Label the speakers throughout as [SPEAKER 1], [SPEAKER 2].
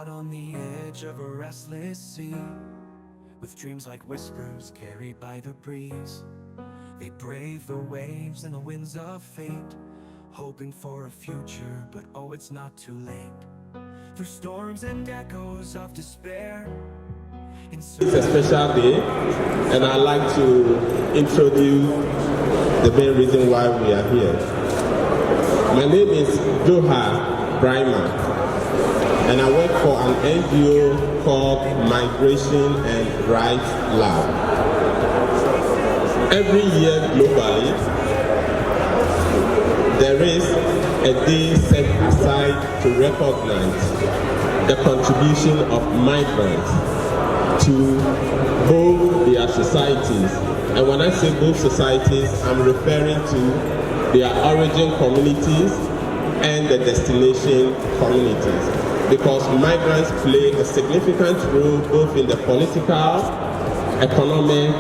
[SPEAKER 1] Caught on the edge of a restless sea, with dreams like whispers carried by the breeze. They brave the waves and the winds of fate, hoping for a future, but oh, it's not too late. Through storms and echoes of despair,
[SPEAKER 2] it's a special day, and I'd like to introduce the main reason why we are here. My name is Joha Brima, and I work for an NGO called Migration and Rights Lab. Every year globally, there is a day set aside to recognize the contribution of migrants to both their societies. And when I say both societies, I'm referring to their origin communities and the destination communities. Because migrants play a significant role both in the political, economic,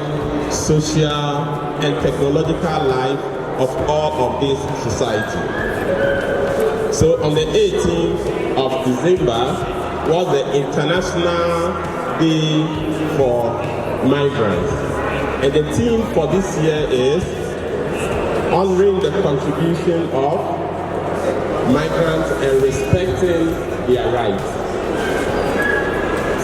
[SPEAKER 2] social, and technological life of all of this society. So on the 18th of December was the International Day for Migrants. And the theme for this year is honoring the contribution of migrants and respecting their rights.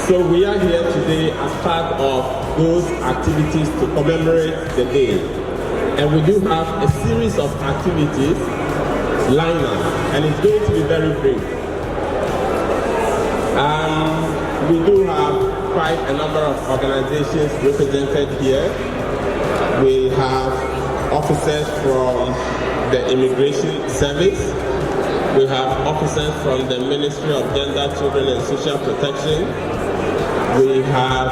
[SPEAKER 2] So we are here today as part of those activities to commemorate the day. And we do have a series of activities lined up, and it's going to be very brief. We do have quite a number of organizations represented here. We have officers from the Immigration Service. We have officers from the Ministry of Gender, Children and Social Protection. We have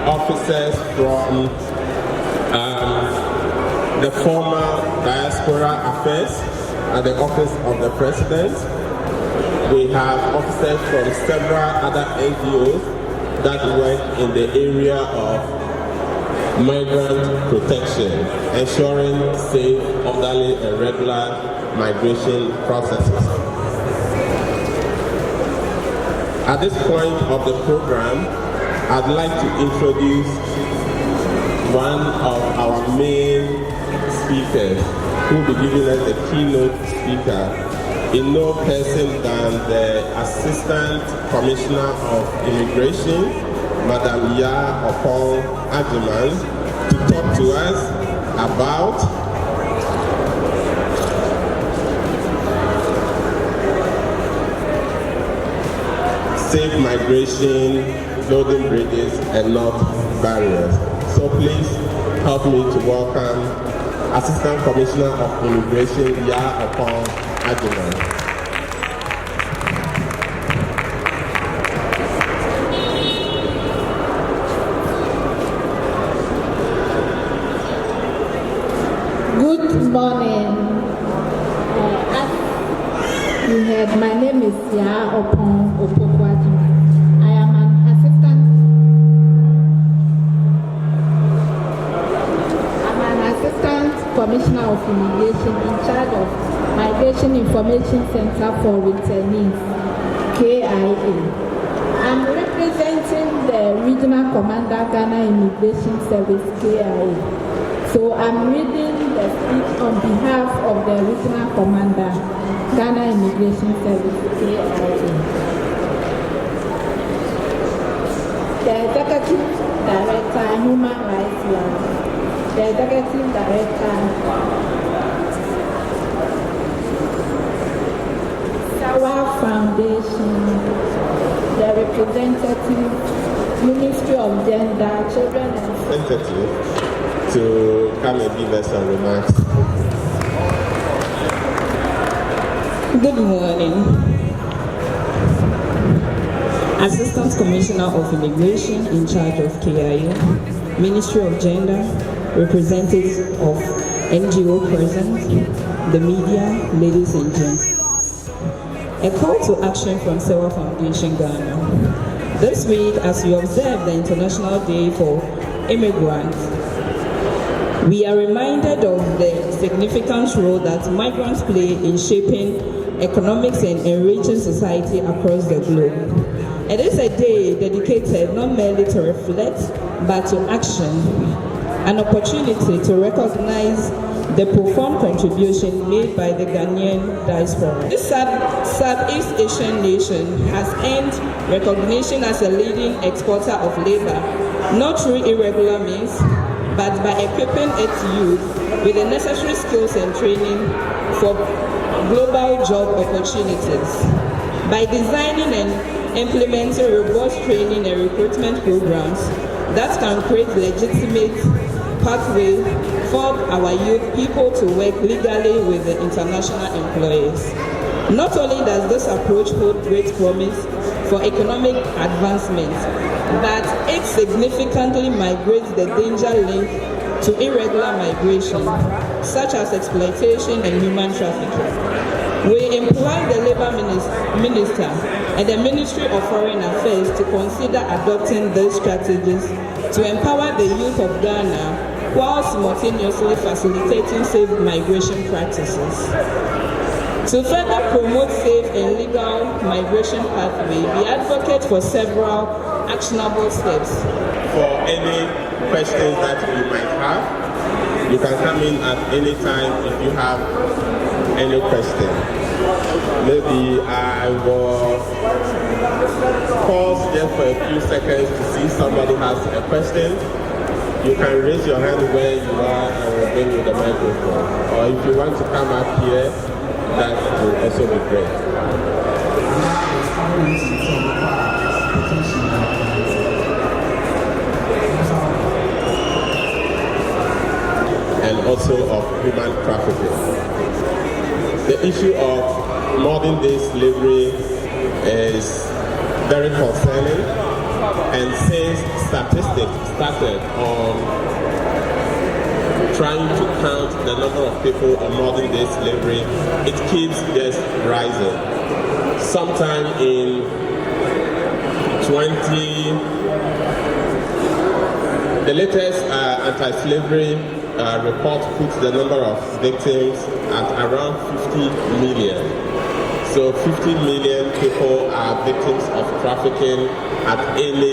[SPEAKER 2] officers from the former Diaspora Affairs at the Office of the President. We have officers from several other NGOs that work in the area of migrant protection, ensuring safe, orderly, and regular migration processes. At this point of the program, I'd like to introduce one of our main speakers who will be giving us the keynote speaker, in no person than the Assistant Commissioner of Immigration, Madam Ya Opong Ajiman, to talk to us about safe migration, building bridges, and not barriers. So please help me to welcome Assistant Commissioner of Immigration, Ya Opong Ajiman.
[SPEAKER 3] Good morning. As you heard, my name is Ya Opong Ajiman. I am an Assistant Commissioner of Immigration in charge of Migration Information Center for Returnees, KIA. I'm representing the Regional Commander, Ghana Immigration Service, KIA. So I'm reading the speech on behalf of the Regional Commander, Ghana Immigration Service, KIA. The Executive Director, Human Rights Law, the Executive Director, SEWA Foundation, the representative, Ministry of Gender, Children and
[SPEAKER 2] Representative to come and give us some remarks.
[SPEAKER 4] Good morning. Assistant Commissioner of Immigration in charge of KIA, Ministry of Gender, representatives of NGO present, the media, ladies and gents. A call to action from SEWA Foundation Ghana. This week, as we observe the International Day for Immigrants, we are reminded of the significant role that migrants play in shaping economics and enriching society across the globe. It is a day dedicated not merely to reflect, but to action, an opportunity to recognize the profound contribution made by the Ghanaian diaspora. This Southeast Asian nation has earned recognition as a leading exporter of labor, not through irregular means, but by equipping its youth with the necessary skills and training for global job opportunities. By designing and implementing robust training and recruitment programs that can create legitimate pathway for our youth people to work legally with the international employers. Not only does this approach hold great promise for economic advancement, but it significantly migrates the danger linked to irregular migration, such as exploitation and human trafficking. We implore the Labour Minister and the Ministry of Foreign Affairs to consider adopting these strategies to empower the youth of Ghana while simultaneously facilitating safe migration practices. To further promote safe and legal migration pathway, we advocate for several actionable steps.
[SPEAKER 2] For any questions that you might have, you can come in at any time if you have any question. Maybe I will pause just for a few seconds to see if somebody has a question. You can raise your hand where you are and we'll bring you the microphone. Or if you want to come up here, that will also be great. And also of human trafficking. The issue of modern day slavery is very concerning, and since statistics started on trying to count the number of people on modern day slavery, it keeps just rising. Sometime in the latest anti-slavery report puts the number of victims at around 50 million. So 50 million people are victims of trafficking at any